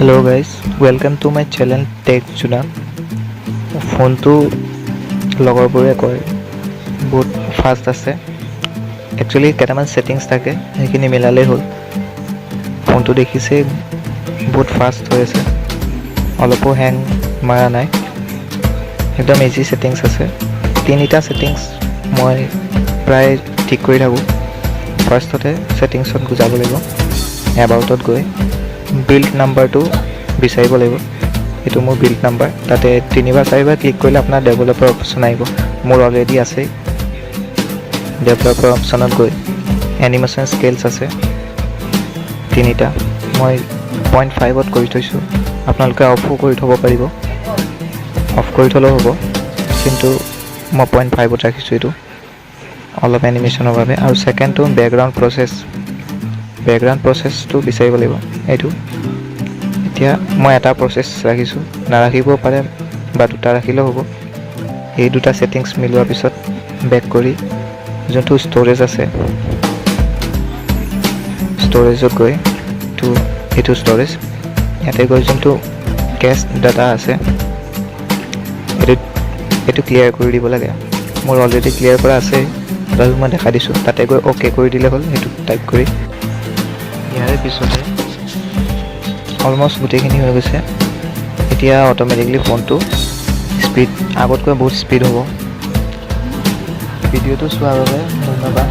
Hello guys, welcome to my channel Tech Juna. ফোনটো লগৰবোৰে কয় বহুত ফাষ্ট আছে। একচুৱেলি কেইটামান সেটিংছ থাকে সেইখিনি মিলালেই হ'ল। ফোনটো দেখিছে বহুত ফাষ্ট হৈ আছে, অলপো হেং মাৰা নাই, একদম ইজি সেটিংছ আছে। তিনিটা সেটিংছ মই প্ৰায় ঠিক কৰি থাকোঁ। ফাৰ্ষ্টতে সেটিংছত যাব লাগিব, এবাউটত গৈ বিল্ড নাম্বাৰটো বিচাৰিব লাগিব। এইটো মোৰ বিল্ড নাম্বাৰ, তাতে 3-4 ক্লিক কৰিলে আপোনাৰ ডেভেলপাৰ অপশ্যন আহিব। মোৰ অলৰেডি আছে। ডেভেলপাৰ অপশ্যনত গৈ এনিমেশ্যন স্কেলছ আছে তিনিটা, মই 0.5ত কৰি থৈছোঁ। আপোনালোকে অফো কৰি থ'ব পাৰিব, অফ কৰি থ'লেও হ'ব, কিন্তু মই 0.5ত ৰাখিছোঁ এইটো অলপ এনিমেশ্যনৰ বাবে। আৰু ছেকেণ্ডটো বেকগ্ৰাউণ্ড প্ৰচেছটো বিচাৰিব লাগিব। এইটো এতিয়া মই এটা প্ৰচেছ ৰাখিছোঁ, নাৰাখিবও পাৰে বা দুটা ৰাখিলেও হ'ব। এই দুটা ছেটিংছ মিলোৱাৰ পিছত বেক কৰি যোনটো ষ্ট'ৰেজ আছে, ষ্ট'ৰেজত গৈ এইটো ষ্ট'ৰেজ, ইয়াতে গৈ যোনটো কেছ ডাটা আছে এইটো ক্লিয়াৰ কৰি দিব লাগে। মোৰ অলৰেডি ক্লিয়াৰ কৰা আছে, তথাপিও মই দেখাই দিছোঁ। তাতে গৈ অ'কে কৰি দিলে হ'ল। সেইটো টাইপ কৰি ইয়াৰে পিছতে অলমষ্ট গোটেইখিনি হৈ গৈছে। এতিয়া অট'মেটিকলি ফোনটো স্পীড আগতকৈ বহুত স্পীড হ'ব। ভিডিঅ'টো চোৱাৰ বাবে ধন্যবাদ।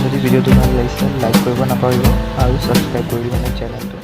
যদি ভিডিঅ'টো ভাল লাগিছে লাইক কৰিব নাপাহৰিব আৰু ছাবস্ক্ৰাইব কৰি দিব মোৰ চেনেলটো।